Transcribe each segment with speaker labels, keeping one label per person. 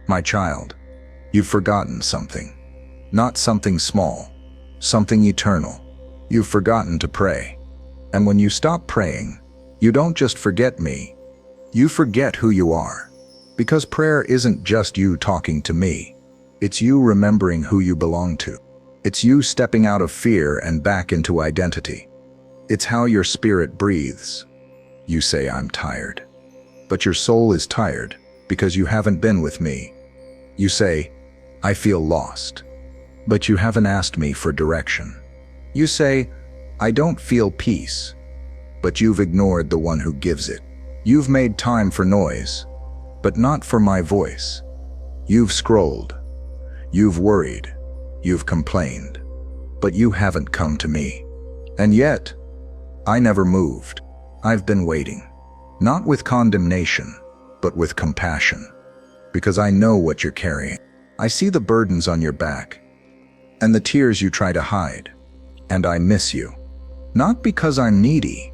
Speaker 1: My child, you've forgotten something. Not something small, something eternal. You've forgotten to pray. And when you stop praying, you don't just forget me, you forget who you are. Because prayer isn't just you talking to me. It's you remembering who you belong to. It's you stepping out of fear and back into identity. It's how your spirit breathes. You say, I'm tired. But your soul is tired because you haven't been with me. You say, I feel lost. But you haven't asked me for direction. You say, I don't feel peace. But you've ignored the one who gives it. You've made time for noise, but not for my voice. You've scrolled. You've worried. You've complained. But you haven't come to me. And yet, I never moved. I've been waiting. Not with condemnation, but with compassion. Because I know what you're carrying. I see the burdens on your back, and the tears you try to hide. And I miss you. Not because I'm needy,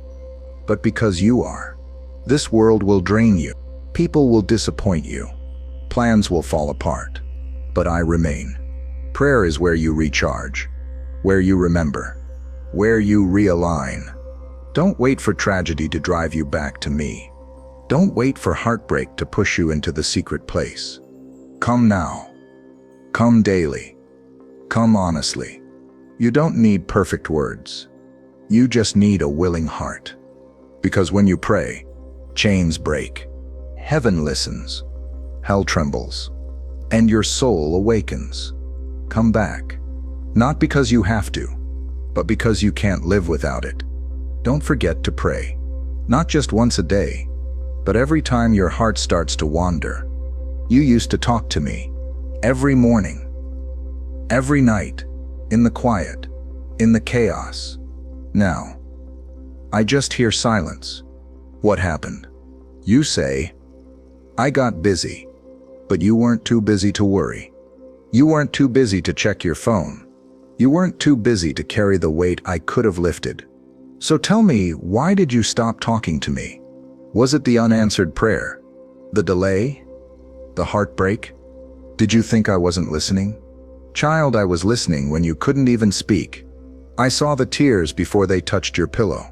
Speaker 1: but because you are. This world will drain you. People will disappoint you. Plans will fall apart. But I remain. Prayer is where you recharge, where you remember, where you realign. Don't wait for tragedy to drive you back to me. Don't wait for heartbreak to push you into the secret place. Come now. Come daily. Come honestly. You don't need perfect words. You just need a willing heart. Because when you pray, chains break. Heaven listens. Hell trembles. And your soul awakens. Come back. Not because you have to, but because you can't live without it. Don't forget to pray. Not just once a day, but every time your heart starts to wander. You used to talk to me. Every morning. Every night. In the quiet. In the chaos. Now, I just hear silence. What happened? You say, I got busy. But you weren't too busy to worry. You weren't too busy to check your phone. You weren't too busy to carry the weight I could have lifted. So tell me, why did you stop talking to me? Was it the unanswered prayer? The delay? The heartbreak? Did you think I wasn't listening? Child, I was listening when you couldn't even speak. I saw the tears before they touched your pillow.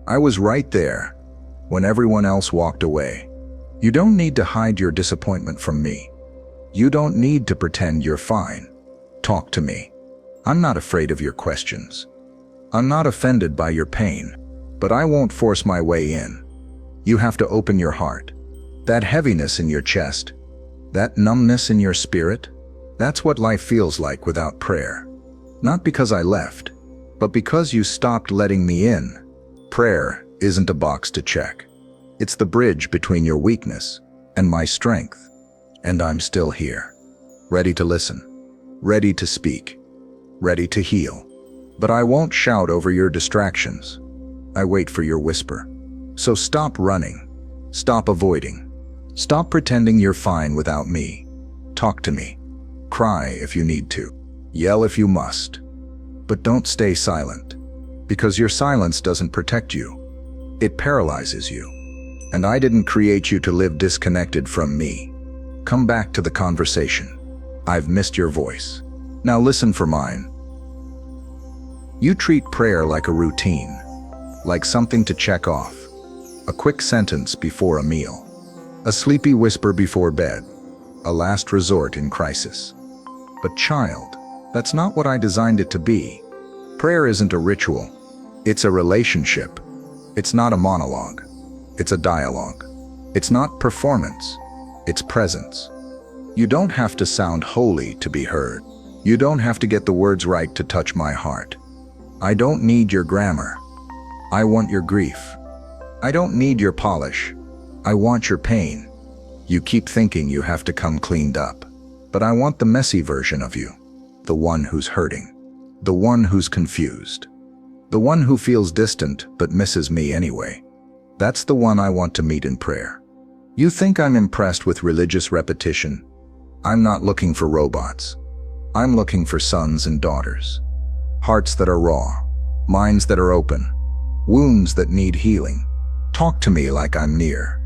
Speaker 1: I was right there when everyone else walked away. You don't need to hide your disappointment from me. You don't need to pretend you're fine. Talk to me. I'm not afraid of your questions. I'm not offended by your pain, but I won't force my way in. You have to open your heart. That heaviness in your chest, that numbness in your spirit, that's what life feels like without prayer. Not because I left, but because you stopped letting me in. Prayer isn't a box to check. It's the bridge between your weakness and my strength. And I'm still here, ready to listen, ready to speak, ready to heal. But I won't shout over your distractions. I wait for your whisper. So stop running, stop avoiding, stop pretending you're fine without me. Talk to me. Cry if you need to. Yell if you must. But don't stay silent, because your silence doesn't protect you. It paralyzes you. And I didn't create you to live disconnected from me. Come back to the conversation. I've missed your voice. Now listen for mine. You treat prayer like a routine, like something to check off. A quick sentence before a meal. A sleepy whisper before bed. A last resort in crisis. But child, that's not what I designed it to be. Prayer isn't a ritual. It's a relationship. It's not a monologue. It's a dialogue. It's not performance. It's presence. You don't have to sound holy to be heard. You don't have to get the words right to touch my heart. I don't need your grammar. I want your grief. I don't need your polish. I want your pain. You keep thinking you have to come cleaned up. But I want the messy version of you. The one who's hurting. The one who's confused. The one who feels distant but misses me anyway. That's the one I want to meet in prayer. You think I'm impressed with religious repetition? I'm not looking for robots. I'm looking for sons and daughters. Hearts that are raw. Minds that are open. Wounds that need healing. Talk to me like I'm near.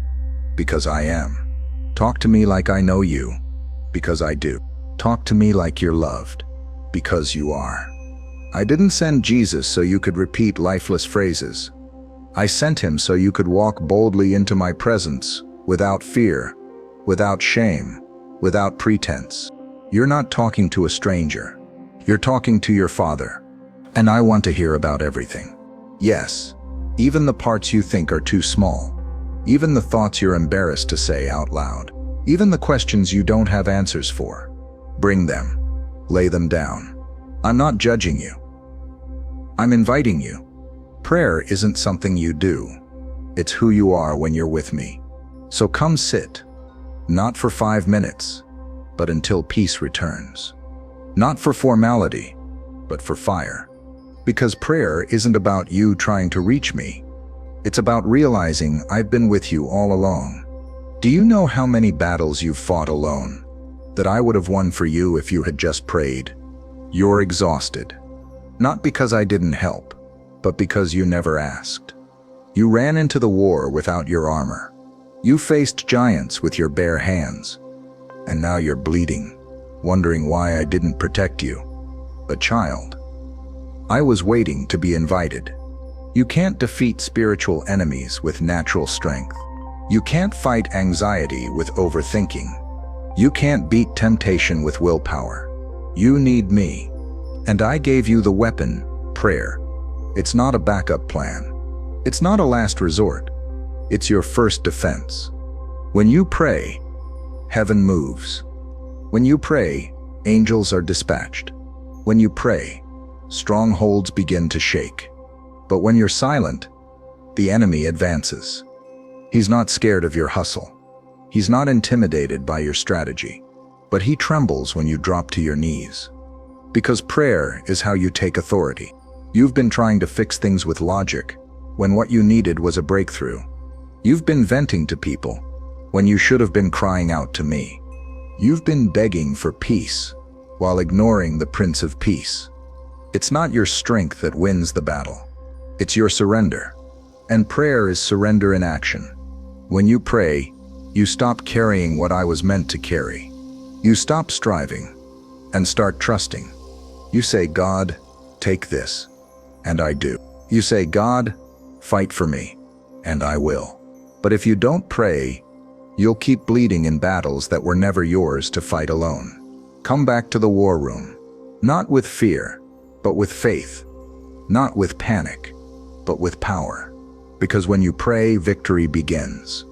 Speaker 1: Because I am. Talk to me like I know you. Because I do. Talk to me like you're loved. Because you are. I didn't send Jesus so you could repeat lifeless phrases. I sent him so you could walk boldly into my presence, without fear, without shame, without pretense. You're not talking to a stranger. You're talking to your Father. And I want to hear about everything. Yes, even the parts you think are too small. Even the thoughts you're embarrassed to say out loud. Even the questions you don't have answers for. Bring them. Lay them down. I'm not judging you. I'm inviting you. Prayer isn't something you do. It's who you are when you're with me. So come sit. Not for 5 minutes, but until peace returns. Not for formality, but for fire. Because prayer isn't about you trying to reach me. It's about realizing I've been with you all along. Do you know how many battles you've fought alone? That I would have won for you if you had just prayed. You're exhausted. Not because I didn't help, but because you never asked. You ran into the war without your armor. You faced giants with your bare hands. And now you're bleeding, wondering why I didn't protect you. But child, I was waiting to be invited. You can't defeat spiritual enemies with natural strength. You can't fight anxiety with overthinking. You can't beat temptation with willpower. You need me. And I gave you the weapon, prayer. It's not a backup plan. It's not a last resort. It's your first defense. When you pray, heaven moves. When you pray, angels are dispatched. When you pray, strongholds begin to shake. But when you're silent, the enemy advances. He's not scared of your hustle. He's not intimidated by your strategy. But he trembles when you drop to your knees. Because prayer is how you take authority. You've been trying to fix things with logic, when what you needed was a breakthrough. You've been venting to people, when you should have been crying out to me. You've been begging for peace, while ignoring the Prince of Peace. It's not your strength that wins the battle. It's your surrender. And prayer is surrender in action. When you pray, you stop carrying what I was meant to carry. You stop striving and start trusting. You say, God, take this, and I do. You say, God, fight for me, and I will. But if you don't pray, you'll keep bleeding in battles that were never yours to fight alone. Come back to the war room, not with fear, but with faith. Not with panic, but with power. Because when you pray, victory begins.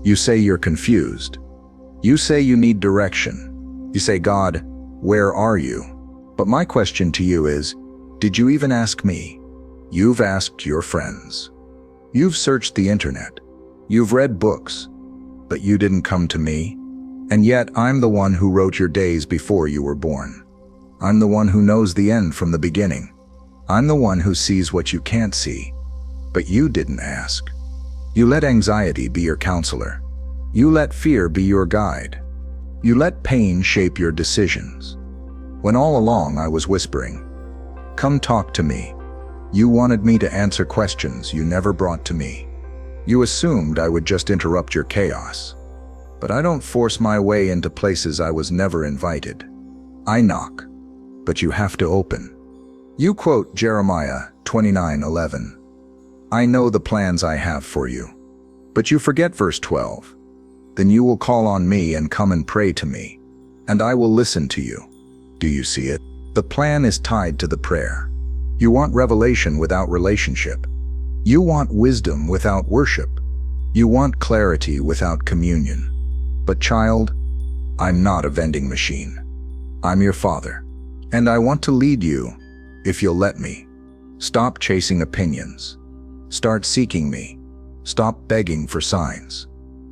Speaker 1: You say you're confused. You say you need direction. You say, God, where are you? But my question to you is, did you even ask me? You've asked your friends. You've searched the internet. You've read books. But you didn't come to me. And yet I'm the one who wrote your days before you were born. I'm the one who knows the end from the beginning. I'm the one who sees what you can't see. But you didn't ask. You let anxiety be your counselor. You let fear be your guide. You let pain shape your decisions. When all along I was whispering, come talk to me. You wanted me to answer questions you never brought to me. You assumed I would just interrupt your chaos. But I don't force my way into places I was never invited. I knock, but you have to open. You quote Jeremiah 29:11. I know the plans I have for you. But you forget verse 12. Then you will call on me and come and pray to me, and I will listen to you. Do you see it? The plan is tied to the prayer. You want revelation without relationship. You want wisdom without worship. You want clarity without communion. But child, I'm not a vending machine. I'm your Father, and I want to lead you, if you'll let me. Stop chasing opinions. Start seeking me. Stop begging for signs.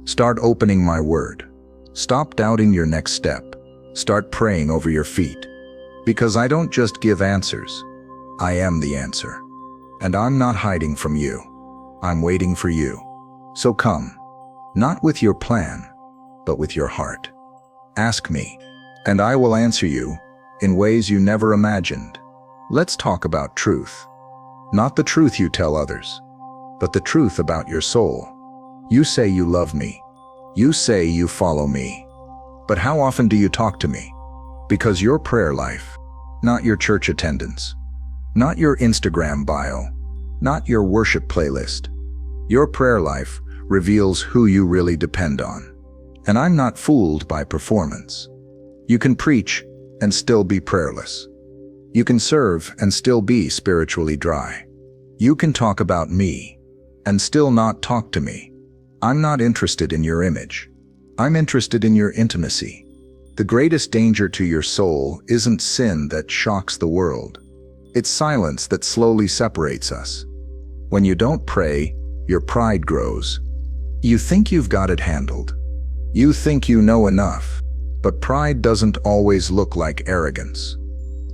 Speaker 1: Start opening my word. Stop doubting your next step. Start praying over your feet. Because I don't just give answers. I am the answer. And I'm not hiding from you. I'm waiting for you. So come, not with your plan, but with your heart. Ask me, and I will answer you in ways you never imagined. Let's talk about truth. Not the truth you tell others, but the truth about your soul. You say you love me. You say you follow me. But how often do you talk to me? Because your prayer life, not your church attendance, not your Instagram bio, not your worship playlist, your prayer life reveals who you really depend on. And I'm not fooled by performance. You can preach and still be prayerless. You can serve and still be spiritually dry. You can talk about me and still not talk to me. I'm not interested in your image. I'm interested in your intimacy. The greatest danger to your soul isn't sin that shocks the world. It's silence that slowly separates us. When you don't pray, your pride grows. You think you've got it handled. You think you know enough. But pride doesn't always look like arrogance.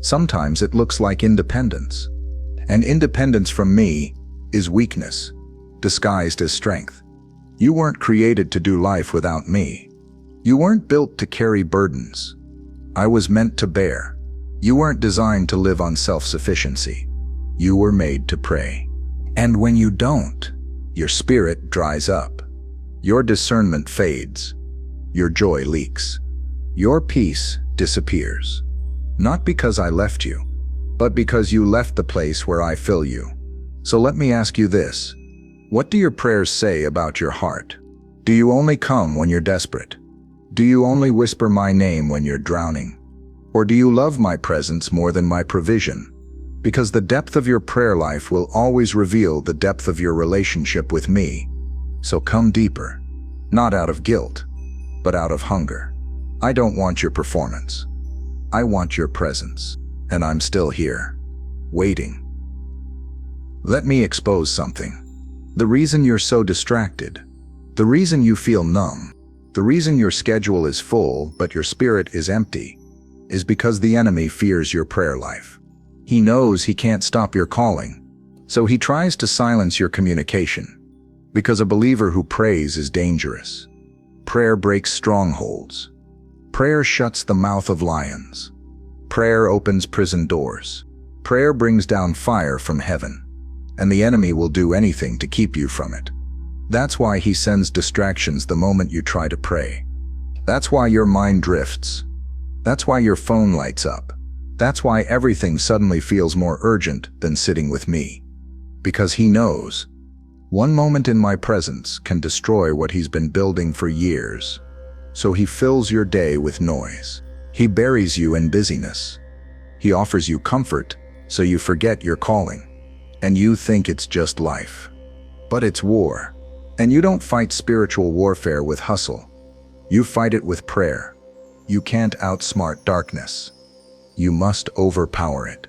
Speaker 1: Sometimes it looks like independence. And independence from me is weakness, disguised as strength. You weren't created to do life without me. You weren't built to carry burdens. I was meant to bear. You weren't designed to live on self-sufficiency. You were made to pray. And when you don't, your spirit dries up. Your discernment fades. Your joy leaks. Your peace disappears. Not because I left you, but because you left the place where I fill you. So let me ask you this. What do your prayers say about your heart? Do you only come when you're desperate? Do you only whisper my name when you're drowning? Or do you love my presence more than my provision? Because the depth of your prayer life will always reveal the depth of your relationship with me. So come deeper, not out of guilt, but out of hunger. I don't want your performance. I want your presence, and I'm still here, waiting. Let me expose something. The reason you're so distracted, the reason you feel numb, the reason your schedule is full but your spirit is empty, is because the enemy fears your prayer life. He knows he can't stop your calling, so he tries to silence your communication. Because a believer who prays is dangerous. Prayer breaks strongholds. Prayer shuts the mouth of lions. Prayer opens prison doors. Prayer brings down fire from heaven. And the enemy will do anything to keep you from it. That's why he sends distractions the moment you try to pray. That's why your mind drifts. That's why your phone lights up. That's why everything suddenly feels more urgent than sitting with me. Because he knows, one moment in my presence can destroy what he's been building for years. So he fills your day with noise. He buries you in busyness. He offers you comfort so you forget your calling. And you think it's just life. But it's war. And you don't fight spiritual warfare with hustle. You fight it with prayer. You can't outsmart darkness. You must overpower it.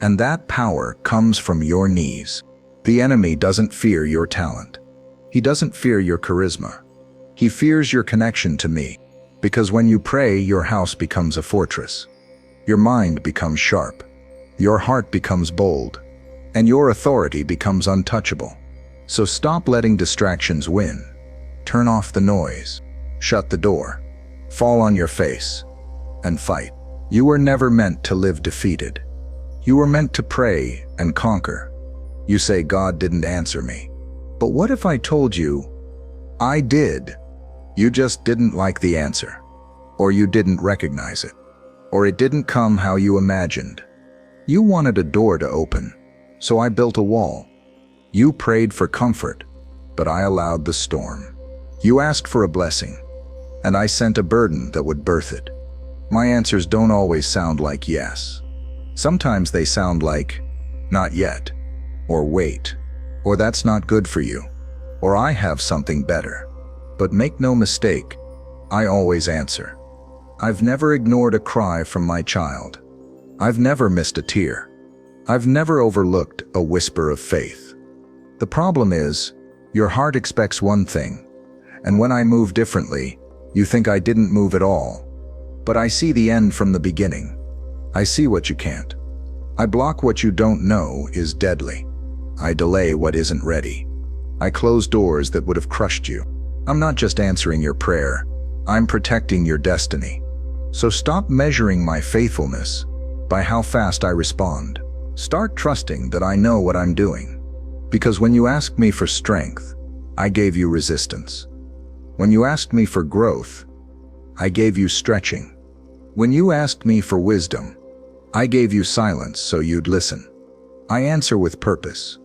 Speaker 1: And that power comes from your knees. The enemy doesn't fear your talent. He doesn't fear your charisma. He fears your connection to me. Because when you pray, your house becomes a fortress. Your mind becomes sharp. Your heart becomes bold. And your authority becomes untouchable. So stop letting distractions win. Turn off the noise. Shut the door. Fall on your face. And fight. You were never meant to live defeated. You were meant to pray and conquer. You say God didn't answer me. But what if I told you, I did? You just didn't like the answer. Or you didn't recognize it. Or it didn't come how you imagined. You wanted a door to open. So I built a wall. You prayed for comfort, but I allowed the storm. You asked for a blessing, and I sent a burden that would birth it. My answers don't always sound like yes. Sometimes they sound like, not yet, or wait, or that's not good for you, or I have something better. But make no mistake, I always answer. I've never ignored a cry from my child. I've never missed a tear. I've never overlooked a whisper of faith. The problem is, your heart expects one thing, and when I move differently, you think I didn't move at all. But I see the end from the beginning. I see what you can't. I block what you don't know is deadly. I delay what isn't ready. I close doors that would have crushed you. I'm not just answering your prayer, I'm protecting your destiny. So stop measuring my faithfulness by how fast I respond. Start trusting that I know what I'm doing. Because when you asked me for strength, I gave you resistance. When you asked me for growth, I gave you stretching. When you asked me for wisdom, I gave you silence so you'd listen. I answer with purpose.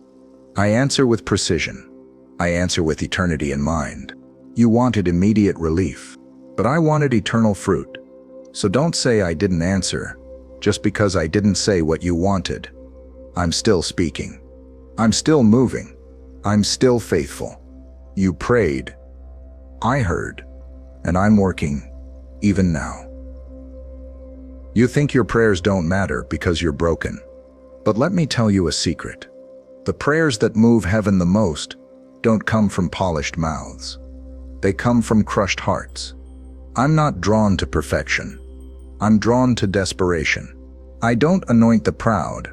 Speaker 1: I answer with precision. I answer with eternity in mind. You wanted immediate relief, but I wanted eternal fruit. So don't say I didn't answer, just because I didn't say what you wanted. I'm still speaking. I'm still moving. I'm still faithful. You prayed. I heard. And I'm working, even now. You think your prayers don't matter because you're broken. But let me tell you a secret. The prayers that move heaven the most don't come from polished mouths. They come from crushed hearts. I'm not drawn to perfection. I'm drawn to desperation. I don't anoint the proud.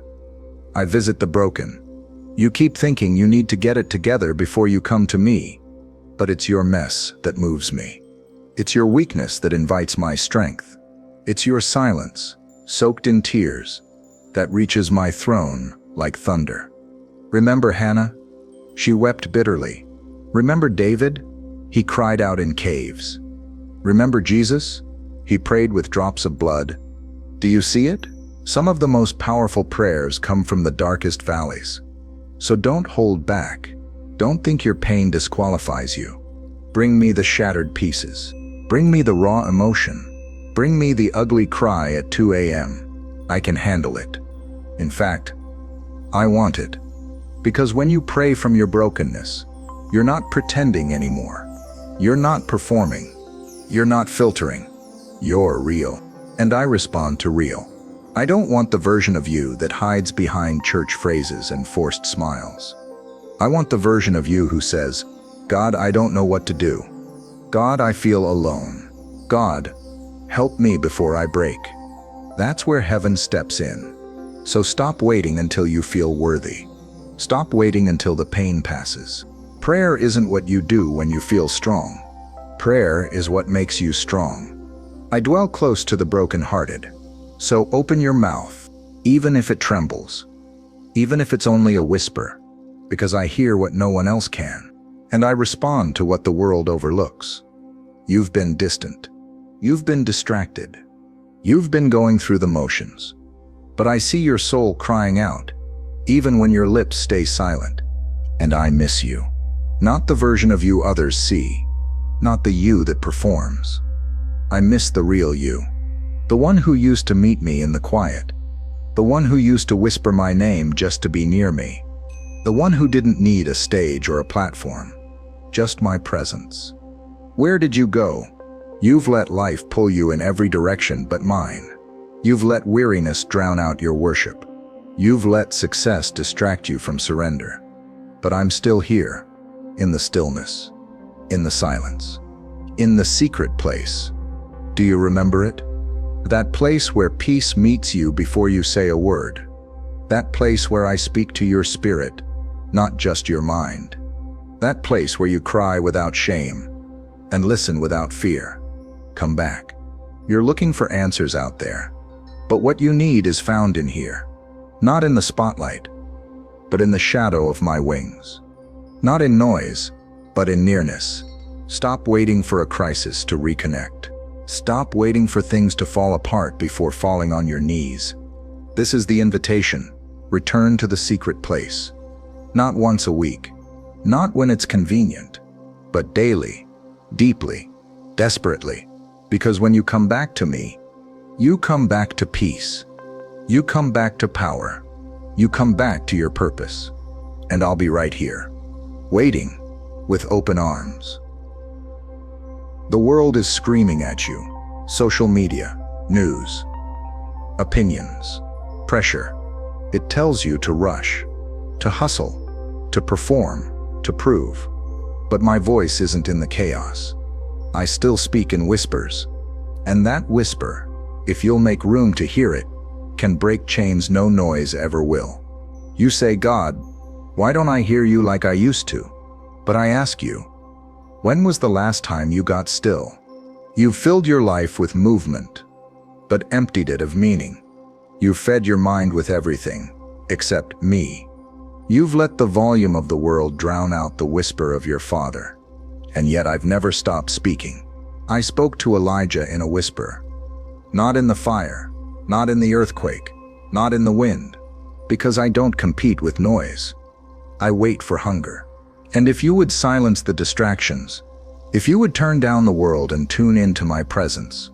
Speaker 1: I visit the broken. You keep thinking you need to get it together before you come to me, but it's your mess that moves me. It's your weakness that invites my strength. It's your silence, soaked in tears, that reaches my throne like thunder. Remember Hannah? She wept bitterly. Remember David? He cried out in caves. Remember Jesus? He prayed with drops of blood. Do you see it? Some of the most powerful prayers come from the darkest valleys. So don't hold back. Don't think your pain disqualifies you. Bring me the shattered pieces. Bring me the raw emotion. Bring me the ugly cry at 2 a.m. I can handle it. In fact, I want it. Because when you pray from your brokenness, you're not pretending anymore. You're not performing. You're not filtering. You're real. And I respond to real. I don't want the version of you that hides behind church phrases and forced smiles. I want the version of you who says, God, I don't know what to do. God, I feel alone. God, help me before I break. That's where heaven steps in. So stop waiting until you feel worthy. Stop waiting until the pain passes. Prayer isn't what you do when you feel strong. Prayer is what makes you strong. I dwell close to the brokenhearted. So open your mouth, even if it trembles, even if it's only a whisper, because I hear what no one else can, and I respond to what the world overlooks. You've been distant. You've been distracted. You've been going through the motions. But I see your soul crying out, even when your lips stay silent. And I miss you. Not the version of you others see, not the you that performs. I miss the real you. The one who used to meet me in the quiet. The one who used to whisper my name just to be near me. The one who didn't need a stage or a platform. Just my presence. Where did you go? You've let life pull you in every direction but mine. You've let weariness drown out your worship. You've let success distract you from surrender. But I'm still here, in the stillness, in the silence, in the secret place. Do you remember it? That place where peace meets you before you say a word. That place where I speak to your spirit, not just your mind. That place where you cry without shame and listen without fear. Come back. You're looking for answers out there, but what you need is found in here. Not in the spotlight, but in the shadow of my wings. Not in noise, but in nearness. Stop waiting for a crisis to reconnect. Stop waiting for things to fall apart before falling on your knees. This is the invitation. Return to the secret place. Not once a week, not when it's convenient, but daily, deeply, desperately. Because when you come back to me, you come back to peace. You come back to power. You come back to your purpose. And I'll be right here, waiting with open arms. The world is screaming at you. Social media, news, opinions, pressure. It tells you to rush, to hustle, to perform, to prove. But my voice isn't in the chaos. I still speak in whispers. And that whisper, if you'll make room to hear it, can break chains no noise ever will. You say, God, why don't I hear you like I used to? But I ask you, when was the last time you got still? You've filled your life with movement, but emptied it of meaning. You've fed your mind with everything, except me. You've let the volume of the world drown out the whisper of your Father. And yet I've never stopped speaking. I spoke to Elijah in a whisper. Not in the fire, not in the earthquake, not in the wind, because I don't compete with noise. I wait for hunger. And if you would silence the distractions, if you would turn down the world and tune into my presence,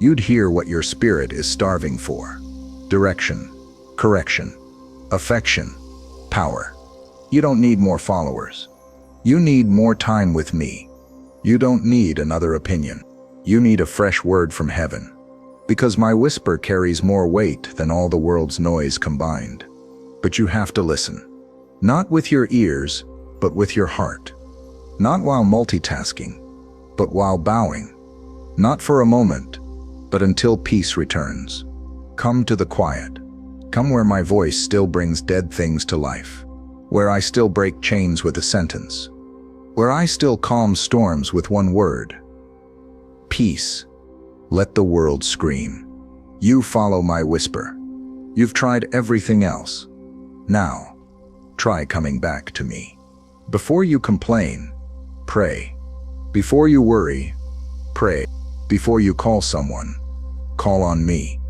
Speaker 1: you'd hear what your spirit is starving for. Direction, correction, affection, power. You don't need more followers. You need more time with me. You don't need another opinion. You need a fresh word from heaven. Because my whisper carries more weight than all the world's noise combined. But you have to listen. Not with your ears, but with your heart. Not while multitasking, but while bowing. Not for a moment, but until peace returns. Come to the quiet. Come where my voice still brings dead things to life. Where I still break chains with a sentence. Where I still calm storms with one word. Peace. Let the world scream. You follow my whisper. You've tried everything else. Now, try coming back to me. Before you complain, pray. Before you worry, pray. Before you call someone, call on me.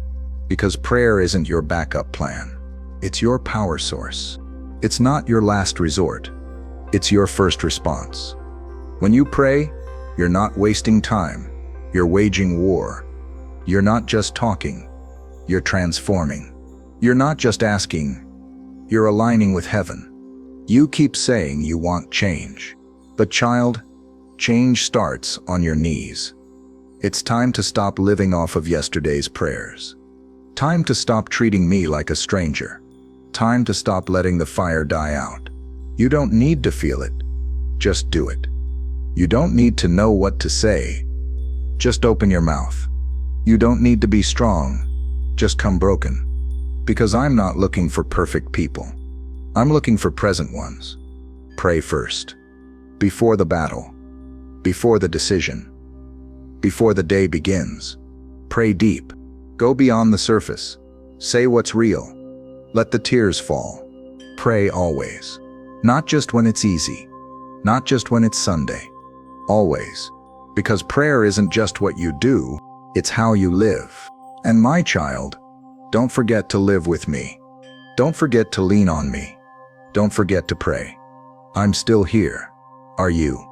Speaker 1: Because prayer isn't your backup plan. It's your power source. It's not your last resort. It's your first response. When you pray, you're not wasting time. You're waging war. You're not just talking. You're transforming. You're not just asking. You're aligning with heaven. You keep saying you want change. But child, change starts on your knees. It's time to stop living off of yesterday's prayers. Time to stop treating me like a stranger. Time to stop letting the fire die out. You don't need to feel it. Just do it. You don't need to know what to say. Just open your mouth. You don't need to be strong. Just come broken. Because I'm not looking for perfect people. I'm looking for present ones. Pray first. Before the battle. Before the decision. Before the day begins. Pray deep. Go beyond the surface. Say what's real. Let the tears fall. Pray always. Not just when it's easy. Not just when it's Sunday. Always. Because prayer isn't just what you do, it's how you live. And my child, don't forget to live with me. Don't forget to lean on me. Don't forget to pray. I'm still here. Are you?